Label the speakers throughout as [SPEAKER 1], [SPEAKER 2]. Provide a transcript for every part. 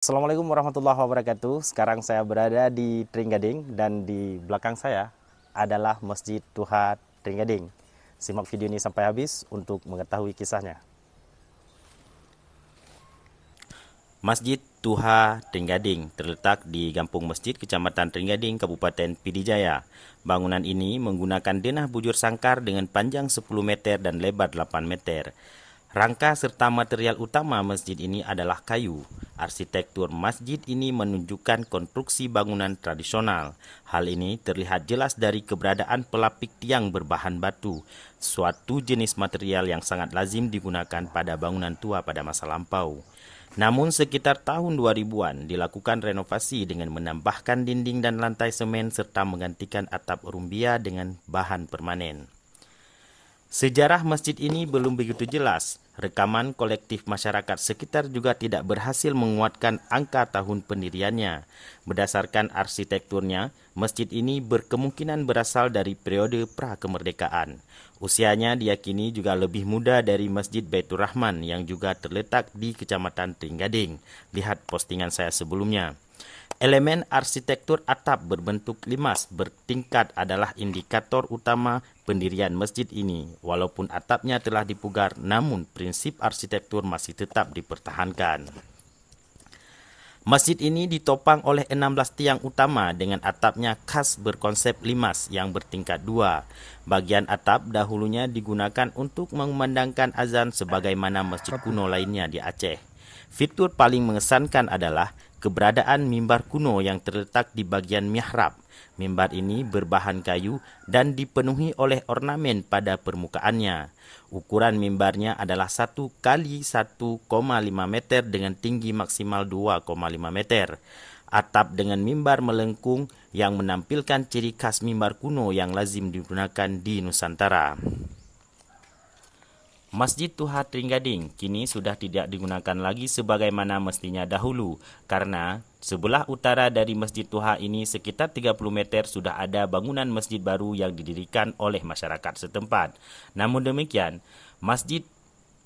[SPEAKER 1] Assalamualaikum warahmatullahi wabarakatuh. Sekarang saya berada di Trenggading dan di belakang saya adalah Masjid Tuha Trenggading. Simak video ini sampai habis untuk mengetahui kisahnya. Masjid Tuha Trenggading terletak di Kampung Masjid, Kecamatan Trenggading, Kabupaten Pidijaya. Bangunan ini menggunakan denah bujur sangkar dengan panjang 10 meter dan lebar 8 meter. Rangka serta material utama masjid ini adalah kayu. Arsitektur masjid ini menunjukkan konstruksi bangunan tradisional. Hal ini terlihat jelas dari keberadaan pelapik tiang berbahan batu, suatu jenis material yang sangat lazim digunakan pada bangunan tua pada masa lampau. Namun sekitar tahun 2000-an dilakukan renovasi dengan menambahkan dinding dan lantai semen serta menggantikan atap rumbia dengan bahan permanen. Sejarah masjid ini belum begitu jelas. Rekaman kolektif masyarakat sekitar juga tidak berhasil menguatkan angka tahun pendiriannya. Berdasarkan arsitekturnya, masjid ini berkemungkinan berasal dari periode pra-kemerdekaan. Usianya diyakini juga lebih muda dari Masjid Baitur Rahman yang juga terletak di Kecamatan Trenggading. Lihat postingan saya sebelumnya. Elemen arsitektur atap berbentuk limas bertingkat adalah indikator utama pendirian masjid ini. Walaupun atapnya telah dipugar, namun prinsip arsitektur masih tetap dipertahankan. Masjid ini ditopang oleh 16 tiang utama dengan atapnya khas berkonsep limas yang bertingkat 2. Bagian atap dahulunya digunakan untuk mengumandangkan azan sebagaimana masjid kuno lainnya di Aceh. Fitur paling mengesankan adalah keberadaan mimbar kuno yang terletak di bagian mihrab. Mimbar ini berbahan kayu dan dipenuhi oleh ornamen pada permukaannya. Ukuran mimbarnya adalah 1 kali 1,5 meter dengan tinggi maksimal 2,5 meter. Atap dengan mimbar melengkung yang menampilkan ciri khas mimbar kuno yang lazim digunakan di Nusantara. Masjid Tuha Trenggading kini sudah tidak digunakan lagi sebagaimana mestinya dahulu karena sebelah utara dari Masjid Tuha ini sekitar 30 meter sudah ada bangunan masjid baru yang didirikan oleh masyarakat setempat. Namun demikian, Masjid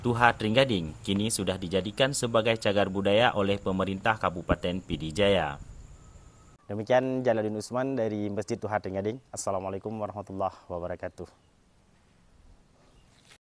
[SPEAKER 1] Tuha Trenggading kini sudah dijadikan sebagai cagar budaya oleh pemerintah Kabupaten Pidijaya. Demikian Jalaluddin Usman dari Masjid Tuha Trenggading. Assalamualaikum warahmatullahi wabarakatuh.